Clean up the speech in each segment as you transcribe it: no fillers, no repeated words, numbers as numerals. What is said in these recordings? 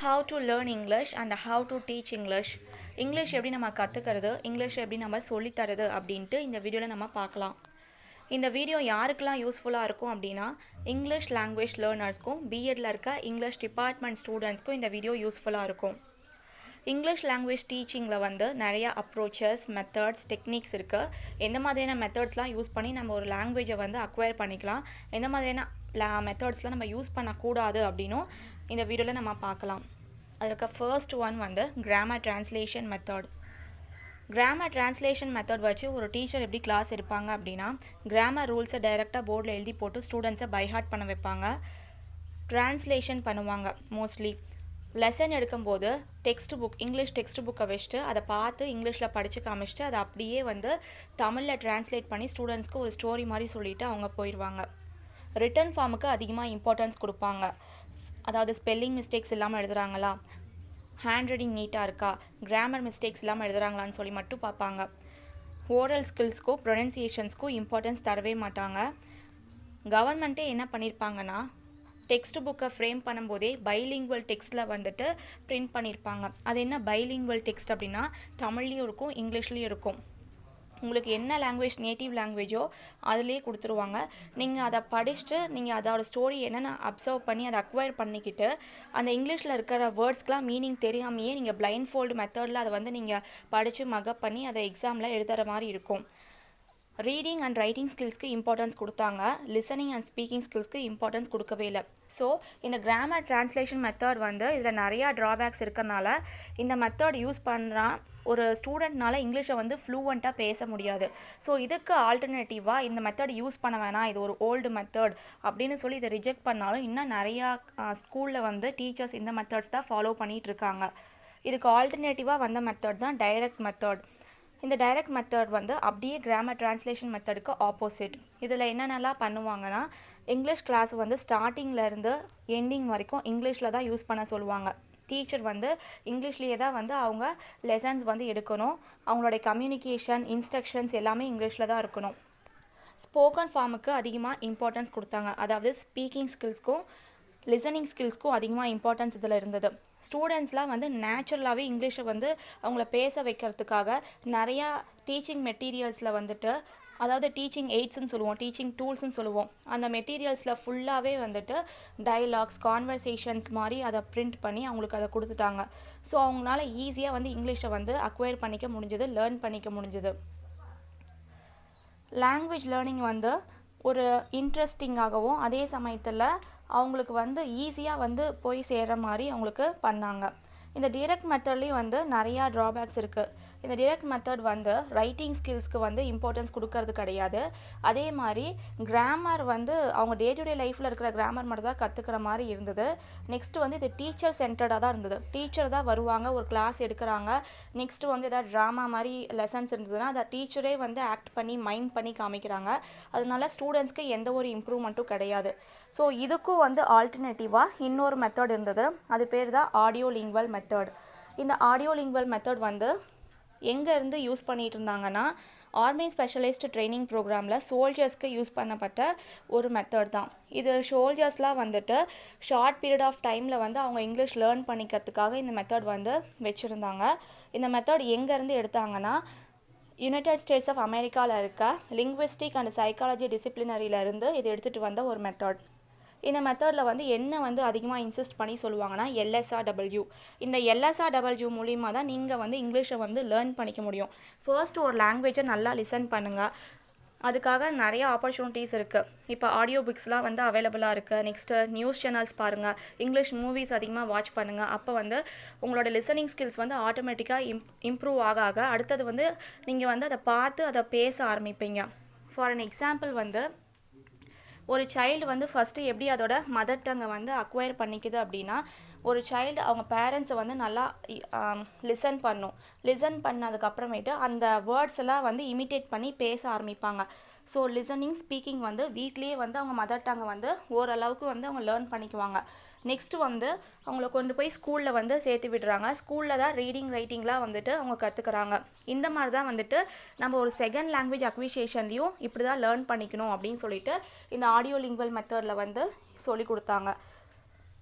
How to learn English and how to teach English. English எப்படி நம்ம கற்றுக்கிறது, English எப்படி நம்ம சொல்லித்தரது அப்படின்ட்டு இந்த வீடியோவில் நம்ம பார்க்கலாம். இந்த வீடியோ யாருக்கெல்லாம் யூஸ்ஃபுல்லாக இருக்கும் அப்படின்னா, இங்கிலீஷ் லாங்குவேஜ் லேர்னர்ஸ்க்கும் பிஎட்ல இருக்க இங்கிலீஷ் டிபார்ட்மெண்ட் ஸ்டூடெண்ட்ஸ்க்கும் இந்த வீடியோ யூஸ்ஃபுல்லாக இருக்கும். இங்கிலீஷ் லாங்குவேஜ் டீச்சிங்கில் வந்து நிறையா அப்ரோச்சஸ், மெத்தட்ஸ், டெக்னிக்ஸ் இருக்குது. எந்த மாதிரியான மெத்தட்ஸ்லாம் யூஸ் பண்ணி நம்ம ஒரு லாங்குவேஜை வந்து அக்வயர் பண்ணிக்கலாம், எந்த மாதிரியான மெத்தட்ஸ்லாம் நம்ம யூஸ் பண்ணக்கூடாது அப்படின்னும் இந்த வீடியோவில் நம்ம பார்க்கலாம். அதுக்கு ஃபர்ஸ்ட் ஒன் வந்து grammar translation method. Grammar translation method வச்சு ஒரு டீச்சர் எப்படி கிளாஸ் எடுப்பாங்க அப்படின்னா, கிராமர் ரூல்ஸை டைரெக்டாக போர்டில் எழுதி போட்டு ஸ்டூடெண்ட்ஸை பைஹார்ட் பண்ண வைப்பாங்க. ட்ரான்ஸ்லேஷன் பண்ணுவாங்க. மோஸ்ட்லி லெசன் எடுக்கும்போது இங்கிலீஷ் டெக்ஸ்ட் புக்கை வச்சுட்டு அதை பார்த்து இங்கிலீஷில் படித்து காமிச்சிட்டு அதை அப்படியே வந்து தமிழில் ட்ரான்ஸ்லேட் பண்ணி ஸ்டூடெண்ட்ஸ்க்கு ஒரு ஸ்டோரி மாதிரி சொல்லிவிட்டு அவங்க போயிடுவாங்க. ரிட்டன் ஃபார்முக்கு அதிகமாக இம்பார்ட்டன்ஸ் கொடுப்பாங்க. அதாவது ஸ்பெல்லிங் மிஸ்டேக்ஸ் இல்லாமல் எழுதுகிறாங்களா, ஹேண்ட் ரைட்டிங் நீட்டாக இருக்கா, கிராமர் மிஸ்டேக்ஸ் இல்லாமல் எழுதுகிறாங்களான்னு சொல்லி மட்டும் பார்ப்பாங்க. ஓரல் ஸ்கில்ஸ்க்கும் ப்ரொனன்சியேஷன்ஸ்க்கும் இம்பார்ட்டன்ஸ் தரவே மாட்டாங்க. கவர்மெண்ட்டே என்ன பண்ணியிருப்பாங்கன்னா, டெக்ஸ்ட் புக்கை ஃப்ரேம் பண்ணும்போதே பைலிங்குவல் டெக்ஸ்ட்டில் வந்துட்டு பிரிண்ட் பண்ணியிருப்பாங்க. அது என்ன பைலிங்குவல் டெக்ஸ்ட் அப்படின்னா, தமிழ்லேயும் இருக்கும், இங்கிலீஷ்லேயும் இருக்கும். உங்களுக்கு என்ன லாங்குவேஜ் நேட்டிவ் லாங்குவேஜோ அதிலே கொடுத்துருவாங்க. நீங்கள் அதை படிச்சுட்டு நீங்கள் அதோட ஸ்டோரி என்னென்னு அப்சர்வ் பண்ணி அதை அக்வயர் பண்ணிக்கிட்டு அந்த இங்கிலீஷில் இருக்கிற வேர்ட்ஸ்க்கெலாம் மீனிங் தெரியாமையே நீங்கள் பிளைண்ட் ஃபோல்டு மெத்தடில் அதை வந்து நீங்கள் படித்து மக்கப் பண்ணி அதை எக்ஸாமில் எழுதுகிற மாதிரி இருக்கும். ரீடிங் அண்ட் ரைட்டிங் ஸ்கில்ஸ்க்கு இம்பார்ட்டன்ஸ் கொடுத்தாங்க. லிசனிங் அண்ட் ஸ்பீக்கிங் ஸ்கில்ஸ்க்கு இம்பார்ட்டன்ஸ் கொடுக்கவே இல்லை. ஸோ இந்த கிராமர் ட்ரான்ஸ்லேஷன் மெத்தட் வந்து இதில் நிறையா ட்ராபேக்ஸ் இருக்கிறனால இந்த மெத்தட் யூஸ் பண்ணுறா ஒரு ஸ்டூடெண்ட்னால இங்கிலீஷை வந்து ஃப்ளூவெண்ட்டாக பேச முடியாது. ஸோ இதுக்கு ஆல்டர்னேட்டிவாக இந்த மெத்தட் யூஸ் பண்ண வேணாம், இது ஒரு ஓல்டு மெத்தட் அப்படின்னு சொல்லி இதை ரிஜெக்ட் பண்ணாலும் இன்னும் நிறையா ஸ்கூலில் வந்து டீச்சர்ஸ் இந்த மெத்தட்ஸ் தான் ஃபாலோ பண்ணிகிட்டு இருக்காங்க. இதுக்கு ஆல்டர்னேட்டிவாக வந்த மெத்தட் தான் டைரக்ட் மெத்தட். இந்த டைரக்ட் மெத்தட் வந்து அப்படியே கிராமர் ட்ரான்ஸ்லேஷன் மெத்தடுக்கு ஆப்போசிட். இதில் என்னென்னலாம் பண்ணுவாங்கன்னா, இங்கிலீஷ் கிளாஸ் வந்து ஸ்டார்டிங்லேருந்து எண்டிங் வரைக்கும் இங்கிலீஷில் தான் யூஸ் பண்ண சொல்லுவாங்க. டீச்சர் வந்து இங்கிலீஷ்லேயே தான் வந்து அவங்க லெசன்ஸ் வந்து எடுக்கணும். அவங்களுடைய கம்யூனிகேஷன், இன்ஸ்ட்ரக்ஷன்ஸ் எல்லாமே இங்கிலீஷில் தான் இருக்கணும். ஸ்போக்கன் ஃபார்முக்கு அதிகமாக இம்பார்ட்டன்ஸ் கொடுத்தாங்க. அதாவது ஸ்பீக்கிங் ஸ்கில்ஸ்க்கும் லிசனிங் ஸ்கில்ஸ்க்கும் அதிகமாக இம்பார்ட்டன்ஸ் இதில் இருந்தது. ஸ்டூடெண்ட்ஸ்லாம் வந்து நேச்சுரலாகவே இங்கிலீஷை வந்து அவங்கள பேச வைக்கிறதுக்காக நிறையா டீச்சிங் மெட்டீரியல்ஸில் வந்துட்டு, அதாவது டீச்சிங் எய்ட்ஸ்ன்னு சொல்லுவோம், டீச்சிங் டூல்ஸ்ன்னு சொல்லுவோம், அந்த மெட்டீரியல்ஸில் ஃபுல்லாகவே வந்துட்டு டயலாக்ஸ், கான்வர்சேஷன்ஸ் மாதிரி அதை பிரிண்ட் பண்ணி அவங்களுக்கு அதை கொடுத்துட்டாங்க. ஸோ அவங்களால ஈஸியாக வந்து இங்கிலீஷை வந்து அக்வயர் பண்ணிக்க முடிஞ்சது, லேர்ன் பண்ணிக்க முடிஞ்சது. லாங்குவேஜ் லேர்னிங் வந்து ஒரு இன்ட்ரெஸ்டிங்காகவும் அதே சமயத்தில் அவங்களுக்கு வந்து ஈஸியாக வந்து போய் சேர்கிற மாதிரி அவங்களுக்கு பண்ணாங்க. இந்த டிரெக்ட் மெத்தட்லேயும் வந்து நிறையா ட்ராபேக்ஸ் இருக்குது. இந்த டிரெக்ட் மெத்தட் வந்து ரைட்டிங் ஸ்கில்ஸ்க்கு வந்து இம்பார்ட்டன்ஸ் கொடுக்கறது கிடையாது. அதே மாதிரி கிராமர் வந்து அவங்க டே டு டே லைஃப்பில் இருக்கிற கிராமர் மட்டும் தான் கற்றுக்கிற மாதிரி இருந்தது. நெக்ஸ்ட்டு வந்து இது டீச்சர் சென்டர்டாக தான் இருந்தது. டீச்சர் தான் வருவாங்க, ஒரு கிளாஸ் எடுக்கிறாங்க. நெக்ஸ்ட்டு வந்து எதாவது ட்ராமா மாதிரி லெசன்ஸ் இருந்ததுன்னா அதை டீச்சரே வந்து ஆக்ட் பண்ணி மைண்ட் பண்ணி காமிக்கிறாங்க. அதனால ஸ்டூடெண்ட்ஸ்க்கு எந்த ஒரு இம்ப்ரூவ்மெண்ட்டும் கிடையாது. ஸோ இதுக்கும் வந்து ஆல்டர்னேட்டிவாக இன்னொரு மெத்தட் இருந்தது. அது பேர் தான் ஆடியோ லிங்குவல் மெத்தட். இந்த ஆடியோ லிங்குவல் மெத்தட் வந்து எங்கேருந்து யூஸ் பண்ணிகிட்டு இருந்தாங்கன்னா, ஆர்மி ஸ்பெஷலிஸ்ட் ட்ரைனிங் ப்ரோக்ராமில் சோல்ஜர்ஸ்க்கு யூஸ் பண்ணப்பட்ட ஒரு மெத்தட் தான் இது. சோல்ஜர்ஸ்லாம் வந்துட்டு ஷார்ட் பீரியட் ஆஃப் டைமில் வந்து அவங்க இங்கிலீஷ் லேர்ன் பண்ணிக்கிறதுக்காக இந்த மெத்தட் வந்து வச்சுருந்தாங்க. இந்த மெத்தட் எங்கேருந்து எடுத்தாங்கன்னா, யுனைடெட் ஸ்டேட்ஸ் ஆஃப் அமெரிக்காவில் இருக்க லிங்குவிஸ்டிக் அண்ட் சைக்காலஜி டிசிப்ளினரியிலேருந்து இது எடுத்துகிட்டு வந்த ஒரு மெத்தட். இந்த மெத்தடில் வந்து என்ன வந்து அதிகமாக இன்சிஸ்ட் பண்ணி சொல்லுவாங்கன்னா, LSRW. இந்த LSRW மூலிமா தான் நீங்கள் வந்து இங்கிலீஷை வந்து லேர்ன் பண்ணிக்க முடியும். ஃபர்ஸ்ட் ஒரு லாங்குவேஜை நல்லா லிசன் பண்ணுங்கள். அதுக்காக நிறைய ஆப்பர்ச்சுனிட்டிஸ் இருக்குது. இப்போ ஆடியோ புக்ஸ்லாம் வந்து அவைலபிளாக இருக்குது. நெக்ஸ்ட்டு நியூஸ் சேனல்ஸ் பாருங்கள், இங்கிலீஷ் மூவிஸ் அதிகமாக வாட்ச் பண்ணுங்கள். அப்போ வந்து உங்களோட லிசனிங் ஸ்கில்ஸ் வந்து ஆட்டோமேட்டிக்காக இம்ப்ரூவ் ஆக அடுத்தது வந்து நீங்கள் வந்து அதை பார்த்து அதை பேச ஆரம்பிப்பீங்க. ஃபார் அன் எக்ஸாம்பிள் வந்து ஒரு சைல்டு வந்து ஃபஸ்ட்டு எப்படி அதோட மதர் டங்கை வந்து அக்வயர் பண்ணிக்குது அப்படின்னா, ஒரு சைல்டு அவங்க பேரண்ட்ஸை வந்து நல்லா லிசன் பண்ணதுக்கப்புறமேட்டு அந்த வேர்ட்ஸ் எல்லாம் வந்து இமிட்டேட் பண்ணி பேச ஆரம்பிப்பாங்க. ஸோ லிசனிங், ஸ்பீக்கிங் வந்து வீட்லேயே வந்து அவங்க மதர் டங்கை வந்து ஓரளவுக்கு வந்து அவங்க லேர்ன் பண்ணிக்குவாங்க. நெக்ஸ்ட்டு வந்து அவங்கள கொண்டு போய் ஸ்கூலில் வந்து சேர்த்து விடுறாங்க. ஸ்கூலில் தான் ரீடிங், ரைட்டிங்லாம் வந்துட்டு அவங்க கற்றுக்குறாங்க. இந்த மாதிரி தான் வந்துட்டு நம்ம ஒரு செகண்ட் லாங்குவேஜ் அக்விசேஷன்லேயும் இப்படி தான் லேர்ன் பண்ணிக்கணும் அப்படின்னு சொல்லிட்டு இந்த ஆடியோ லிங்குவல் மெத்தடில் வந்து சொல்லி கொடுத்தாங்க.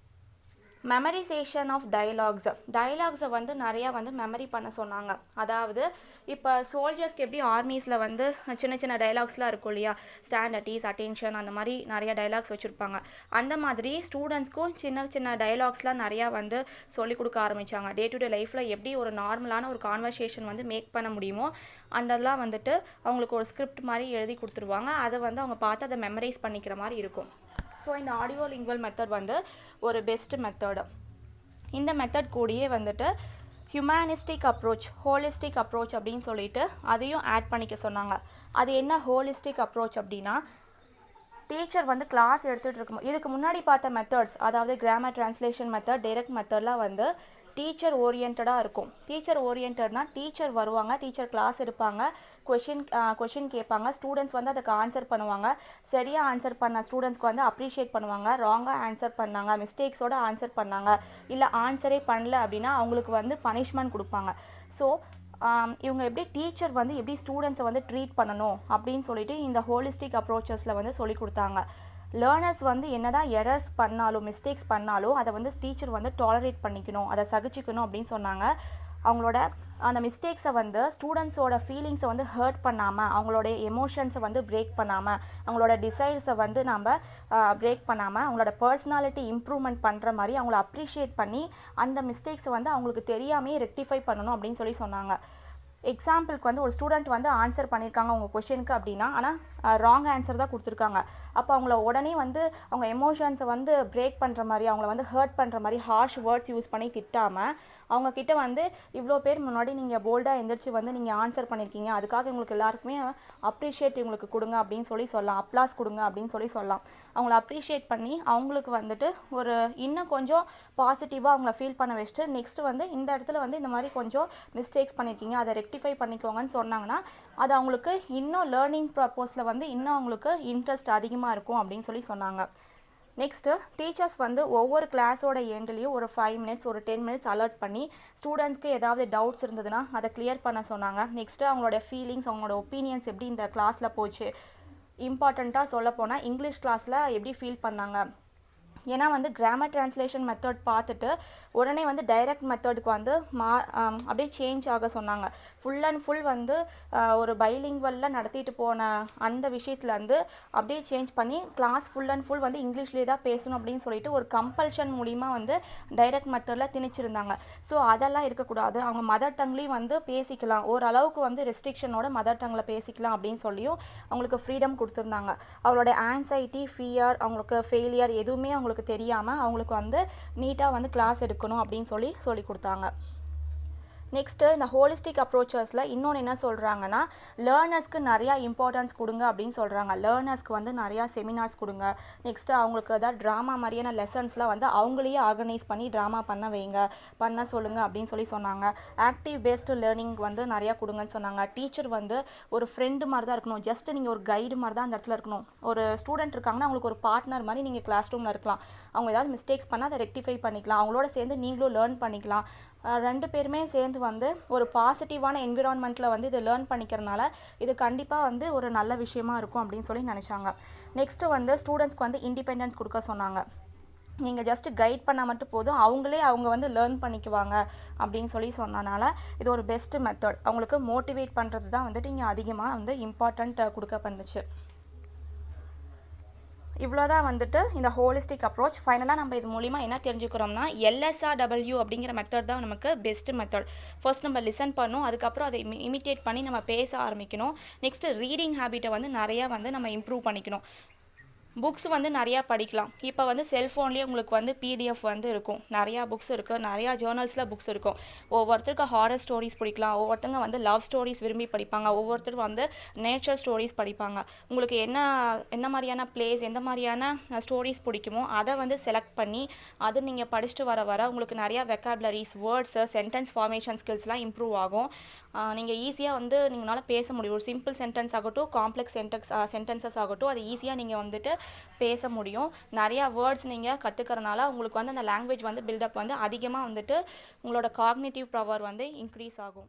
மெமரைசேஷன் ஆஃப் டயலாக்ஸை வந்து நிறையா வந்து மெமரி பண்ண சொன்னாங்க. அதாவது இப்போ சோல்ஜர்ஸ்க்கு எப்படி ஆர்மிஸில் வந்து சின்ன சின்ன டைலாக்ஸ்லாம் இருக்கும் இல்லையா, ஸ்டாண்ட் அட் ஈஸ், அட்டென்ஷன், அந்த மாதிரி நிறையா டைலாக்ஸ் வச்சுருப்பாங்க. அந்த மாதிரி ஸ்டூடெண்ட்ஸ்க்கும் சின்ன சின்ன டைலாக்ஸ்லாம் நிறையா வந்து சொல்லிக் கொடுக்க ஆரம்பித்தாங்க. டே டு டே லைஃப்பில் எப்படி ஒரு நார்மலான ஒரு கான்வர்சேஷன் வந்து மேக் பண்ண முடியுமோ அதெல்லாம் வந்துட்டு அவங்களுக்கு ஒரு ஸ்கிரிப்ட் மாதிரி எழுதி கொடுத்துருவாங்க. அதை வந்து அவங்க பார்த்து அதை மெமரைஸ் பண்ணிக்கிற மாதிரி இருக்கும். ஸோ இந்த ஆடியோ லிங்குவல் மெத்தட் வந்து ஒரு பெஸ்ட் மெத்தடு. இந்த மெத்தட் கூடயே வந்துட்டு ஹியூமனிஸ்டிக் அப்ரோச், ஹோலிஸ்டிக் அப்ரோச் அப்படின்னு சொல்லிட்டு அதையும் ஆட் பண்ணிக்க சொன்னாங்க. அது என்ன ஹோலிஸ்டிக் அப்ரோச் அப்படின்னா, டீச்சர் வந்து கிளாஸ் எடுத்துகிட்டு இருக்கும் இதுக்கு முன்னாடி பார்த்த மெத்தட்ஸ், அதாவது கிராமர் டிரான்ஸ்லேஷன் மெத்தட், டைரக்ட் மெத்தட்லாம் வந்து டீச்சர் ஓரியன்டாக இருக்கும். டீச்சர் ஓரியன்டட்னா டீச்சர் வருவாங்க, டீச்சர் கிளாஸ் எடுப்பாங்க, கொஷின் கேட்பாங்க, ஸ்டூடெண்ட்ஸ் வந்து அதுக்கு ஆன்சர் பண்ணுவாங்க. சரியாக ஆன்சர் பண்ண ஸ்டூடெண்ட்ஸ்க்கு வந்து அப்ரிஷியேட் பண்ணுவாங்க. ராங்காக ஆன்சர் பண்ணாங்க, மிஸ்டேக்ஸோடு ஆன்சர் பண்ணாங்க, இல்லை ஆன்சரே பண்ணல அப்படின்னா அவங்களுக்கு வந்து பனிஷ்மெண்ட் கொடுப்பாங்க. ஸோ இவங்க எப்படி டீச்சர் வந்து எப்படி ஸ்டூடெண்ட்ஸை வந்து ட்ரீட் பண்ணணும் அப்படின்னு சொல்லிட்டு இந்த ஹோலிஸ்டிக் அப்ரோச்சஸில் வந்து சொல்லி கொடுத்தாங்க. லேர்னர்ஸ் வந்து என்னதான் எரர்ஸ் பண்ணாலும், மிஸ்டேக்ஸ் பண்ணாலும் அதை வந்து டீச்சர் வந்து டாலரேட் பண்ணிக்கணும், அதை சகிச்சிக்கணும் அப்படின்னு சொன்னாங்க. அவங்களோட அந்த மிஸ்டேக்ஸை வந்து ஸ்டூடெண்ட்ஸோட ஃபீலிங்ஸை வந்து ஹர்ட் பண்ணாமல், அவங்களோட எமோஷன்ஸை வந்து பிரேக் பண்ணாமல், அவங்களோட டிசைர்ஸை வந்து நம்ம பிரேக் பண்ணாமல், அவங்களோட பர்சனாலிட்டி இம்ப்ரூவ்மெண்ட் பண்ணுற மாதிரி அவங்கள அப்ரிஷியேட் பண்ணி அந்த மிஸ்டேக்ஸை வந்து அவங்களுக்கு தெரியாமே ரெக்டிஃபை பண்ணணும் அப்படின்னு சொல்லி சொன்னாங்க. எக்ஸாம்பிளுக்கு வந்து ஒரு ஸ்டூடெண்ட் வந்து ஆன்சர் பண்ணியிருக்காங்க அவங்க கொஷினுக்கு அப்படின்னா, ஆனால் ராங் ஆன்சர் தான் கொடுத்துருக்காங்க. அப்போ அவங்கள உடனே வந்து அவங்க எமோஷன்ஸை வந்து பிரேக் பண்ணுற மாதிரி, அவங்கள வந்து ஹர்ட் பண்ணுற மாதிரி ஹார்ஷ் வேர்ட்ஸ் யூஸ் பண்ணி திட்டாமல், அவங்கக்கிட்ட வந்து இவ்வளோ பேர் முன்னாடி நீங்கள் போல்டாக எந்திரிச்சு வந்து நீங்கள் ஆன்சர் பண்ணியிருக்கீங்க, அதுக்காக உங்களுக்கு எல்லாருக்குமே அப்ரிஷியேட் உங்களுக்கு கொடுங்க அப்படின்னு சொல்லி சொல்லலாம், அப்ளாஸ் கொடுங்க அப்படின்னு சொல்லி சொல்லலாம். அவங்கள அப்ரிஷியேட் பண்ணி அவங்களுக்கு வந்துட்டு ஒரு இன்னும் கொஞ்சம் பாசிட்டிவாக அவங்கள ஃபீல் பண்ண வச்சுட்டு, நெக்ஸ்ட்டு வந்து இந்த இடத்துல வந்து இந்த மாதிரி கொஞ்சம் மிஸ்டேக்ஸ் பண்ணியிருக்கீங்க, அதை ரெக்டிஃபை பண்ணிக்கோங்கன்னு சொன்னாங்கன்னா அது அவங்களுக்கு இன்னும் லேர்னிங் பர்பஸில் வந்து இன்னும் அவங்களுக்கு இன்ட்ரெஸ்ட் அதிகமாக இருக்கும் அப்படின்னு சொல்லி சொன்னாங்க. நெக்ஸ்ட்டு டீச்சர்ஸ் வந்து ஒவ்வொரு கிளாஸோட எண்ட்லேயும் ஒரு 5 மினிட்ஸ், ஒரு 10 மினிட்ஸ் அலர்ட் பண்ணி ஸ்டூடெண்ட்ஸ்க்கு ஏதாவது டவுட்ஸ் இருந்ததுன்னா அதை கிளியர் பண்ண சொன்னாங்க. நெக்ஸ்ட்டு அவங்களோட ஃபீலிங்ஸ், அவங்களோட ஒப்பீனியன்ஸ் எப்படி இந்த கிளாஸில் போச்சு, இம்பார்ட்டண்ட்டாக சொல்ல போனால் இங்கிலீஷ் கிளாஸில் எப்படி ஃபீல் பண்ணாங்க. ஏன்னா வந்து கிராமர் டிரான்ஸ்லேஷன் மெத்தட் பார்த்துட்டு உடனே வந்து டைரக்ட் மெத்தடுக்கு வந்து அப்படியே சேஞ்ச் ஆக சொன்னாங்க. ஃபுல் அண்ட் ஃபுல் வந்து ஒரு பைலிங்குவலில் நடத்திட்டு போன அந்த விஷயத்துலேருந்து அப்படியே சேஞ்ச் பண்ணி கிளாஸ் ஃபுல் அண்ட் ஃபுல் வந்து இங்கிலீஷ்லேயே தான் பேசணும் அப்படின்னு சொல்லிட்டு ஒரு கம்பல்ஷன் மூலிமா வந்து டைரக்ட் மெத்தடில் திணிச்சிருந்தாங்க. ஸோ அதெல்லாம் இருக்கக்கூடாது, அவங்க மதர் டங்லேயும் வந்து பேசிக்கலாம், ஓரளவுக்கு வந்து ரெஸ்ட்ரிக்ஷனோட மதர் டங்கில் பேசிக்கலாம் அப்படின்னு சொல்லியும் அவங்களுக்கு ஃப்ரீடம் கொடுத்துருந்தாங்க. அவங்களோட ஆன்சைட்டி, ஃபியர், அவங்களுக்கு ஃபெயிலியர் எதுவுமே அவங்களுக்கு தெரியாமல் அவங்களுக்கு வந்து நீட்டாக வந்து கிளாஸ் எடுக்கணும் அப்படின்னு சொல்லி கொடுத்தாங்க. நெக்ஸ்ட்டு இந்த ஹோலிஸ்டிக் அப்ரோச்சஸில் இன்னொன்று என்ன சொல்கிறாங்கன்னா, லேர்னர்ஸ்க்கு நிறையா இம்பார்ட்டன்ஸ் கொடுங்க அப்படின்னு சொல்கிறாங்க. லேர்னர்ஸ்க்கு வந்து நிறையா செமினார்ஸ் கொடுங்க. நெக்ஸ்ட்டு அவங்களுக்கு ஏதாவது ட்ராமா மாதிரியான லெசன்ஸ்லாம் வந்து அவங்களையே ஆர்கனைஸ் பண்ணி ட்ராமா பண்ண சொல்லுங்கள் அப்படின்னு சொல்லி சொன்னாங்க. ஆக்டிவ் பேஸ்டு லேர்னிங் வந்து நிறையா கொடுங்கன்னு சொன்னாங்க. டீச்சர் வந்து ஒரு ஃப்ரெண்டு மாதிரி தான் இருக்கணும், ஜஸ்ட் நீங்கள் ஒரு கைடு மாதிரி தான் அந்த இடத்துல இருக்கணும். ஒரு ஸ்டூடெண்ட் இருக்காங்கன்னா அவங்களுக்கு ஒரு பார்ட்னர் மாதிரி நீங்கள் கிளாஸ் ரூமில் இருக்கலாம். அவங்க ஏதாவது மிஸ்டேக்ஸ் பண்ணால் அதை ரெக்டிஃபை பண்ணிக்கலாம், அவங்களோட சேர்ந்து நீங்களும் லேர்ன் பண்ணிக்கலாம். 2 பேருமே சேர்ந்து வந்து ஒரு பாசிட்டிவான என்விரான்மெண்ட்டில் வந்து இதை லேர்ன் பண்ணிக்கிறனால இது கண்டிப்பாக வந்து ஒரு நல்ல விஷயமா இருக்கும் அப்படின்னு சொல்லி நினச்சாங்க. நெக்ஸ்ட்டு வந்து ஸ்டூடெண்ட்ஸ்க்கு வந்து இண்டிபெண்டன்ஸ் கொடுக்க சொன்னாங்க. நீங்கள் ஜஸ்ட்டு கைட் பண்ணால் மட்டும் போதும், அவங்க வந்து லேர்ன் பண்ணிக்குவாங்க அப்படின்னு சொல்லி சொன்னனால இது ஒரு பெஸ்ட்டு மெத்தட். அவங்களுக்கு மோட்டிவேட் பண்ணுறது தான் வந்துட்டு இங்கே அதிகமாக வந்து இம்பார்ட்டண்ட் கொடுக்கப்பட்டுச்சு. இவ்வளோதான் வந்துட்டு இந்த ஹோலிஸ்டிக் அப்ரோச். ஃபைனலாக நம்ம இது மூலிமா என்ன தெரிஞ்சுக்கிறோம்னா, LSRW அப்படிங்கிற மெத்தட் தான் நமக்கு பெஸ்ட் மெத்தட். ஃபர்ஸ்ட் நம்ம லிசன் பண்ணணும், அதுக்கப்புறம் அதை இமிட்டேட் பண்ணி நம்ம பேச ஆரம்பிக்கணும். நெக்ஸ்ட்டு ரீடிங் ஹேபிட்டை வந்து நிறையா வந்து நம்ம இம்ப்ரூவ் பண்ணிக்கணும். புக்ஸ் வந்து நிறையா படிக்கலாம். இப்போ வந்து செல்ஃபோன்லேயே உங்களுக்கு வந்து PDF வந்து இருக்கும், நிறையா புக்ஸ் இருக்குது, நிறையா ஜேர்னல்ஸில் புக்ஸ் இருக்கும். ஒவ்வொருத்தருக்கு ஹாரர் ஸ்டோரிஸ் பிடிக்கலாம், ஒவ்வொருத்தங்க வந்து லவ் ஸ்டோரிஸ் விரும்பி படிப்பாங்க, ஒவ்வொருத்தர் வந்து நேச்சர் ஸ்டோரிஸ் படிப்பாங்க. உங்களுக்கு என்ன மாதிரியான பிளேஸ், எந்த மாதிரியான ஸ்டோரிஸ் பிடிக்குமோ அதை வந்து செலக்ட் பண்ணி அது நீங்கள் படிச்சுட்டு வர உங்களுக்கு நிறையா வெக்காபுலரிஸ், வேர்ட்ஸு, சென்டென்ஸ் ஃபார்மேஷன் ஸ்கில்ஸ்லாம் இம்ப்ரூவ் ஆகும். நீங்கள் ஈஸியாக வந்து நீங்களால் பேச முடியும். ஒரு சிம்பிள் சென்டென்ஸ் ஆகட்டும், காம்ப்ளெக்ஸ் சென்டென்சஸ் ஆகட்டும், அது ஈஸியாக நீங்கள் வந்துட்டு பேச முடியும். நிறையா வேர்ட்ஸ் நீங்கள் கற்றுக்கறனால உங்களுக்கு வந்து அந்த லாங்குவேஜ் வந்து பில்டப் வந்து அதிகமாக வந்துட்டு உங்களோட காக்னிட்டிவ் பவர் வந்து இன்க்ரீஸ் ஆகும்.